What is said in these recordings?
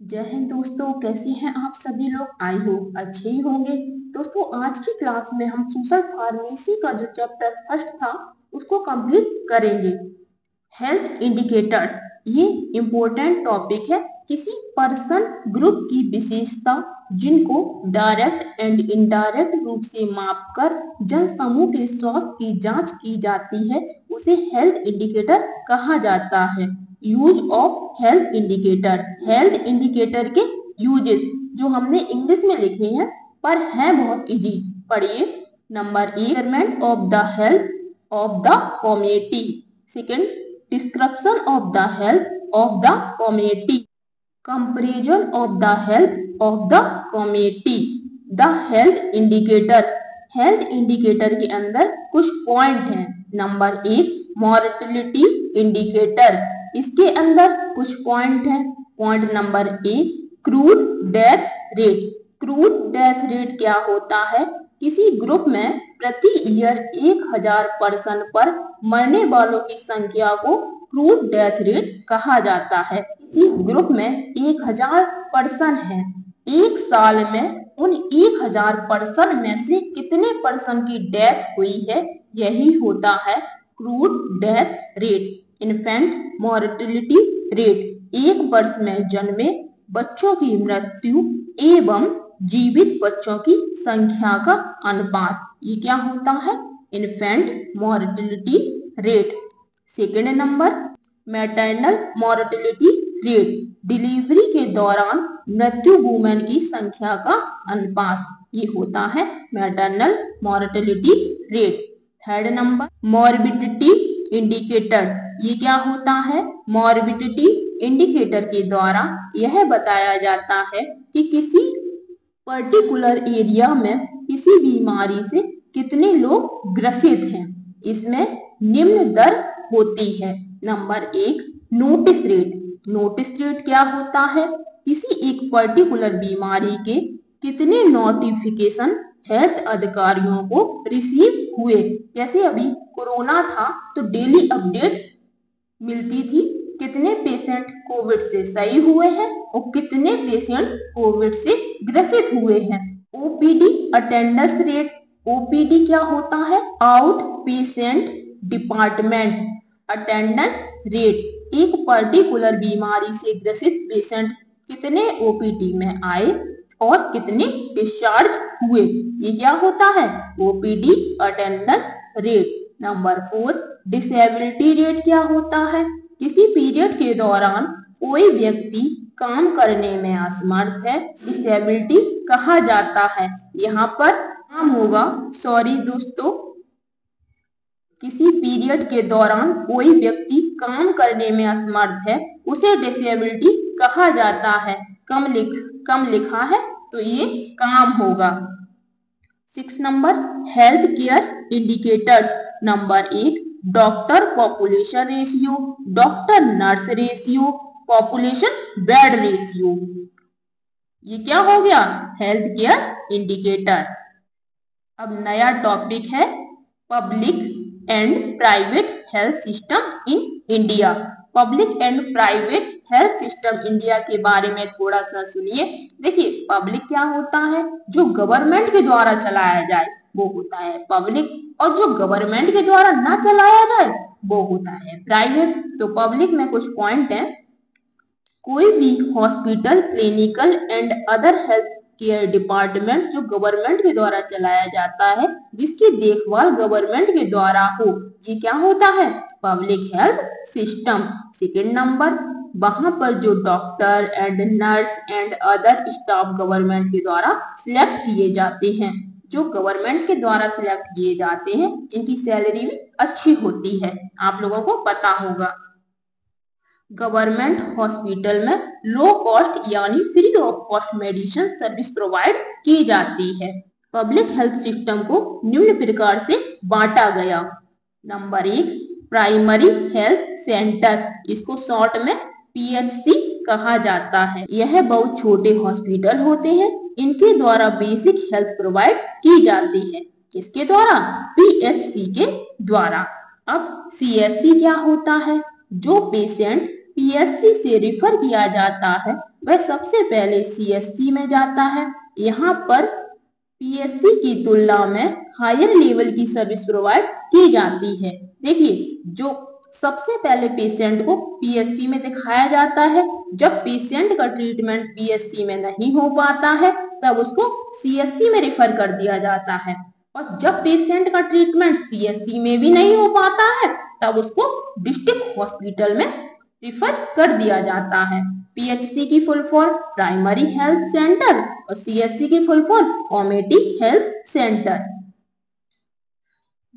जय हिंद दोस्तों, कैसे हैं आप सभी लोग। आई होप अच्छे ही होंगे। दोस्तों, आज की क्लास में हम सोशल फार्मेसी का जो चैप्टर फर्स्ट था उसको कंप्लीट करेंगे। हेल्थ इंडिकेटर्स ये इम्पोर्टेंट टॉपिक है। किसी पर्सन ग्रुप की विशेषता जिनको डायरेक्ट एंड इनडायरेक्ट रूप से मापकर जन समूह के स्वास्थ्य की जांच की जाती है उसे हेल्थ इंडिकेटर कहा जाता है। यूज ऑफ हेल्थ इंडिकेटर के यूजेस जो हमने इंग्लिश में लिखे हैं पर है बहुत इजी। पढ़िए। Number 1, measurement of the health of the community. Second, description of the health of the community. Comparison of the health of the community. The health indicator के अंदर कुछ पॉइंट हैं। Number 1, mortality indicator. इसके अंदर कुछ point हैं। Point number 1, crude death rate. Crude death rate क्या होता है? किसी ग्रुप में प्रति ईयर 1000 पर्सन पर मरने वालों की संख्या को क्रूड डेथ रेट कहा जाता है। किसी ग्रुप में 1000 पर्सन हैं, एक साल में उन 1000 पर्सन में से कितने पर्सन की डेथ हुई है, यही होता है crude death rate. Infant mortality rate, एक वर्ष में जन्मे बच्चों की मृत्यु एवं जीवित बच्चों की संख्या का अनुपात, ये क्या होता है? Infant mortality rate. Second number, maternal mortality rate, delivery के दौरान मृत्यु वुमेन की संख्या का अनुपात, ये होता है maternal mortality rate. Third number, morbidity indicators. ये क्या होता है? मॉर्बिडिटी इंडिकेटर के द्वारा यह बताया जाता है कि किसी पर्टिकुलर एरिया में किसी बीमारी से कितने लोग ग्रसित हैं। इसमें निम्न दर होती है। Number 1, notice rate. Notice rate क्या होता है? किसी एक पर्टिकुलर बीमारी के कितने नोटिफिकेशन हेल्थ अधिकारियों को रिसीव हुए। जैसे अभी कोरोना था तो डेली अपडेट मिलती थी, कितने पेशेंट कोविड से सही हुए हैं और कितने पेशेंट कोविड से ग्रसित हुए हैं। OPD attendance rate. ओपीडी क्या होता है? Out patient department attendance rate. एक पर्टिकुलर बीमारी से ग्रसित पेशेंट कितने ओपीडी में आए और कितने डिस्चार्ज हुए, ये क्या होता है? OPD attendance rate. Number 4, disability rate क्या होता है? किसी पीरियड के दौरान कोई व्यक्ति काम करने में असमर्थ है, डिसेबिलिटी कहा जाता है। यहाँ पर काम होगा, सॉरी दोस्तों, किसी पीरियड के दौरान कोई व्यक्ति काम करने में असमर्थ है उसे डिसेबिलिटी कहा जाता है। कम लिखा है तो ये काम होगा। 6 number, health care indicators. Number 1, doctor population ratio, doctor nurse ratio, population bed ratio, ये क्या हो गया? Health care indicator. अब नया टॉपिक है public and private health system in India. Public and private health system India के बारे में थोड़ा सा सुनिए। देखिए, पब्लिक क्या होता है? जो गवर्नमेंट के द्वारा चलाया जाए वो होता है पब्लिक, और जो गवर्नमेंट के द्वारा ना चलाया जाए वो होता है प्राइवेट। तो पब्लिक में कुछ पॉइंट है। कोई भी hospital, clinical and other health care department जो गवर्नमेंट के द्वारा चलाया जाता है, जिसकी देखभाल गवर्नमेंट के द्वारा हो, ये क्या होता है? Public health system. Second number, वहां पर जो doctor and nurse and other staff government के द्वारा सिलेक्ट किए जाते हैं, जो गवर्नमेंट के द्वारा सिलेक्ट किए जाते हैं, इनकी सैलरी भी अच्छी होती है, आप लोगों को पता होगा। गवर्नमेंट हॉस्पिटल में लो कॉस्ट यानी free of cost medicine service provide की जाती है। पब्लिक हेल्थ सिस्टम को निम्न प्रकार से बांटा गया। नंबर 1, प्राइमरी हेल्थ सेंटर, इसको शॉर्ट में पीएचसी कहा जाता है। यह बहुत छोटे हॉस्पिटल होते हैं, इनके द्वारा बेसिक हेल्थ प्रोवाइड की जाती है। किसके द्वारा? पीएचसी के द्वारा। अब सीएससी क्या होता है? जो पेशेंट पीएससी से रिफर किया जाता है वह सबसे पहले सीएससी में जाता है। यहाँ पर पीएससी की तुलना में हायर लेवल की सर्विस प्रोवाइड की जाती है। देखिए, जो सबसे पहले पेशेंट को पीएससी में दिखाया जाता है, जब पेशेंट का ट्रीटमेंट पीएससी में नहीं हो पाता है तब उसको सीएससी में रिफर कर दिया जाता है, और जब पेशेंट का ट्रीटमेंट सीएससी में भी नहीं हो पाता है तब उसको डिस्ट्रिक्ट हॉस्पिटल में रिफर कर दिया जाता है। पीएचसी की full form primary health centre और सीएससी की full form community health centre.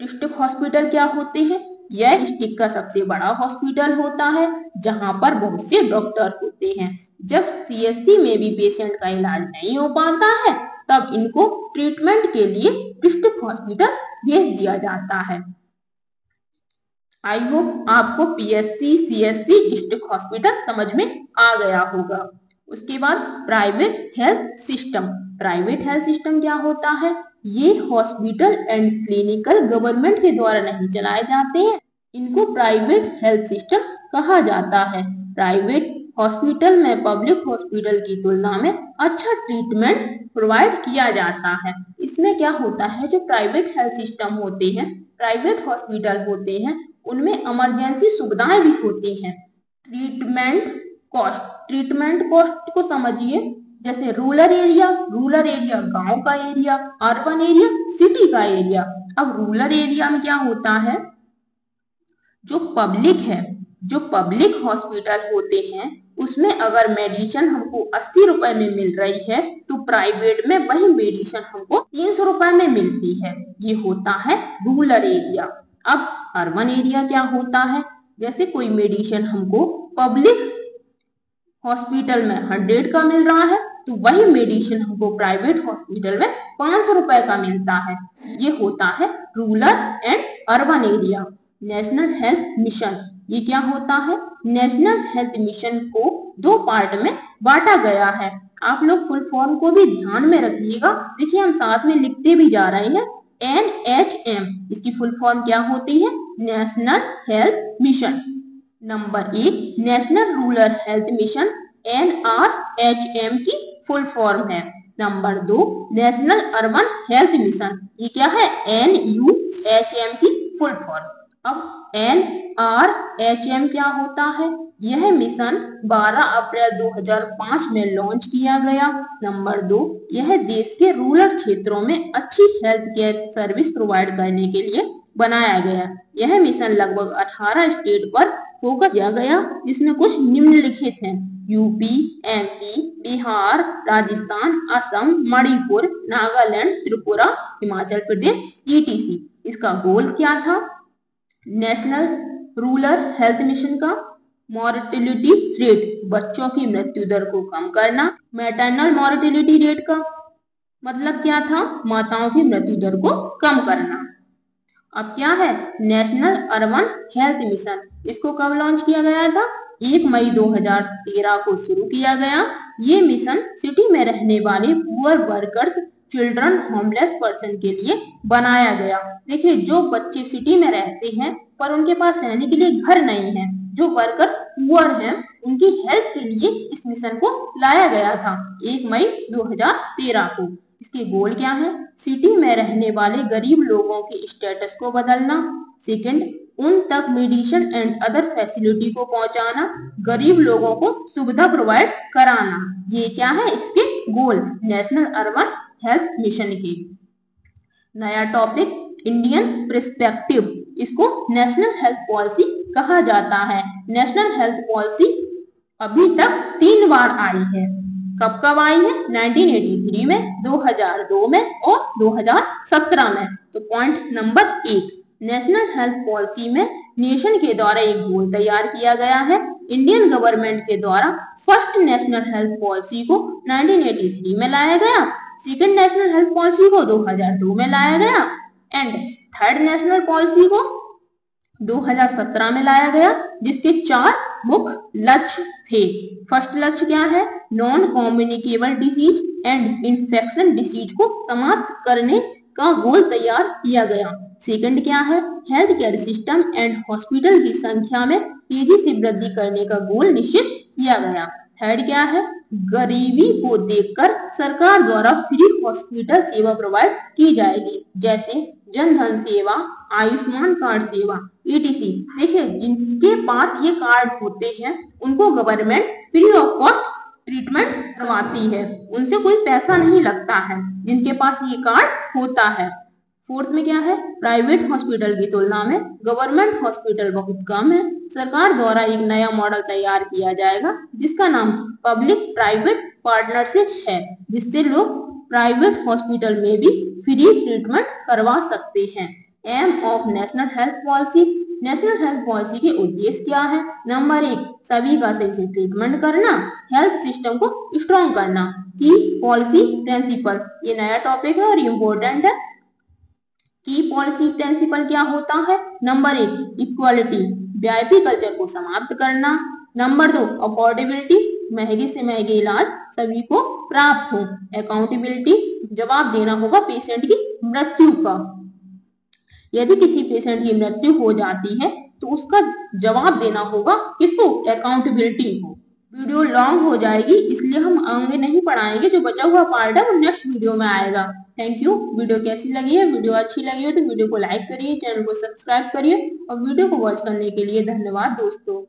District hospital क्या होते हैं? यह डिस्ट्रिक्ट का सबसे बड़ा हॉस्पिटल होता है जहां पर बहुत से डॉक्टर होते हैं। जब सीएससी में भी पेशेंट का इलाज नहीं हो पाता है तब इनको ट्रीटमेंट के लिए डिस्ट्रिक्ट हॉस्पिटल भेज दिया जाता है। आई होप आपको पीएससी, सीएससी, डिस्ट्रिक्ट हॉस्पिटल समझ में आ गया होगा। उसके बाद private health system. Private health system क्या होता है? ये हॉस्पिटल एंड क्लिनिकल गवर्नमेंट के द्वारा नहीं चलाए जाते हैं, इनको प्राइवेट हेल्थ सिस्टम कहा जाता है। प्राइवेट हॉस्पिटल में पब्लिक हॉस्पिटल की तुलना में अच्छा ट्रीटमेंट प्रोवाइड किया जाता है। इसमें क्या होता है, जो प्राइवेट हेल्थ सिस्टम होते हैं, प्राइवेट हॉस्पिटल होते हैं, उनमें इमरजेंसी सुविधाएं भी होती हैं। ट्रीटमेंट कॉस्ट को समझिए, जैसे रूरल एरिया गांव का एरिया, अर्बन एरिया सिटी का एरिया। अब रूरल एरिया में क्या होता है, जो पब्लिक हॉस्पिटल होते हैं उसमें अगर मेडिसिन हमको 80 रुपए में मिल रही है तो प्राइवेट में वही मेडिसिन हमको 300 रुपए में मिलती है। ये होता है रूरल एरिया। अब अर्बन एरिया क्या होता है, जैसे कोई मेडिसिन हमको पब्लिक हॉस्पिटल में 100 का मिल रहा है तो वही मेडिसिन हमको प्राइवेट हॉस्पिटल में 500 रुपए का मिलता है। ये होता है rural and urban area. National health mission, ये क्या होता है? नेशनल हेल्थ मिशन को 2 पार्ट में बांटा गया है। आप लोग फुल फॉर्म को भी ध्यान में रखिएगा। देखिए, हम साथ में लिखते भी जा रहे हैं। NHM, इसकी फुल फॉर्म क्या होती है? National health mission. Number 1 national rural health mission, NRHM की फुल फॉर्म है। Number 2 national urban health mission, ये क्या है? NUHM की फुल फॉर्म। अब NRHM क्या होता है? यह मिशन 12 अप्रैल 2005 में लॉन्च किया गया। नंबर 2 यह देश के रूरल क्षेत्रों में अच्छी हेल्थ केयर सर्विस प्रोवाइड करने के लिए बनाया गया। यह मिशन लगभग 18 स्टेट पर फोकस किया गया, जिसमें कुछ निम्नलिखित हैं: UP, MP, Bihar, Rajasthan, Assam, Manipur, Nagaland, Tripura, Himachal Pradesh, ETC। इसका गोल क्या था? नेशनल रूरल हेल्थ मिशन का मॉर्टेलिटी रेट, बच्चों की मृत्यु दर को कम करना। मैटरनल मॉर्टेलिटी रेट का मतलब क्या था? माताओं की मृत्यु दर को कम करना। अब क्या है? नेशनल अर्बन हेल्थ मिशन, इसको कब लॉन्च किया गया था? 1 मई 2013 को शुरू किया गया। ये मिशन सिटी में रहने वाले poor workers, children, homeless person के लिए बनाया गया। देखिए, जो बच्चे सिटी में रहते हैं पर उनके पास रहने के लिए घर नहीं है, जो वर्कर्स पुअर हैं, उनकी हेल्प के लिए इस मिशन को लाया गया था 1 मई 2013 को। इसके गोल क्या है? सिटी में रहने वाले गरीब लोगों के स्टेटस को बदलना। सेकंड, उन तक मेडिसिन एंड अदर फैसिलिटी को पहुंचाना, गरीब लोगों को सुविधा प्रोवाइड कराना। ये क्या है इसके गोल, नेशनल अर्बन हेल्थ मिशन के। नया टॉपिक, इंडियन पर्सपेक्टिव, इसको नेशनल हेल्थ पॉलिसी कहा जाता है। नेशनल हेल्थ पॉलिसी अभी तक 3 बार आई है। कब कब आई है? 1983 में, 2002 में और 2017 में। तो point number 1, national health policy में नेशन के द्वारा एक गोल तैयार किया गया है। इंडियन गवर्नमेंट के द्वारा फर्स्ट नेशनल हेल्थ पॉलिसी को 1983 में लाया गया, सेकंड नेशनल हेल्थ पॉलिसी को 2002 में लाया गया एंड थर्ड नेशनल पॉलिसी को 2017 में लाया गया, जिसके 4 मुख्य लक्ष्य थे। फर्स्ट लक्ष्य क्या है? Non communicable disease and infection disease को समाप्त करने का गोल तैयार किया गया। सेकंड क्या है? Health care system and hospital की संख्या में तेजी से वृद्धि करने का गोल निश्चित किया गया। थर्ड क्या है, गरीबी को देखकर सरकार द्वारा फ्री हॉस्पिटल सेवा प्रोवाइड की जाएगी, जैसे जन धन सेवा, आयुष्मान कार्ड सेवा, ETC। देखिए जिनके पास ये कार्ड होते हैं उनको government free of cost treatment करवाती है, उनसे कोई पैसा नहीं लगता है जिनके पास ये कार्ड होता है। फोर्थ में क्या है, प्राइवेट हॉस्पिटल की तुलना में गवर्नमेंट हॉस्पिटल बहुत कम है। सरकार द्वारा एक नया मॉडल तैयार किया जाएगा जिसका नाम पब्लिक प्राइवेट पार्टनरशिप है, जिससे लोग प्राइवेट हॉस्पिटल में भी फ्री ट्रीटमेंट करवा सकते हैं। Aim of national health policy, national health policy के उद्देश्य क्या है? नंबर 1, सभी का सही से ट्रीटमेंट करना, हेल्थ सिस्टम को स्ट्रॉन्ग करना। की पॉलिसी प्रिंसिपल, ये नया टॉपिक है और इम्पोर्टेंट है। की पॉलिसी प्रिंसिपल क्या होता है? नंबर 1, इक्वालिटी, वीआईपी कल्चर को समाप्त करना। नंबर 2, अफोर्डेबिलिटी, महंगे से महंगे इलाज सभी को प्राप्त हो। अकाउंटेबिलिटी, जवाब देना होगा पेशेंट की मृत्यु का। यदि किसी पेशेंट की मृत्यु हो जाती है तो उसका जवाब देना होगा किसको? अकाउंटेबिलिटी को। वीडियो लॉन्ग हो जाएगी इसलिए हम आगे नहीं पढ़ाएंगे, जो बचा हुआ पार्ट है वो नेक्स्ट वीडियो में आएगा। Thank you. वीडियो कैसी लगी है? वीडियो अच्छी लगी हो तो वीडियो को लाइक करिए, चैनल को सब्सक्राइब करिए और वीडियो को वॉच करने के लिए धन्यवाद दोस्तों।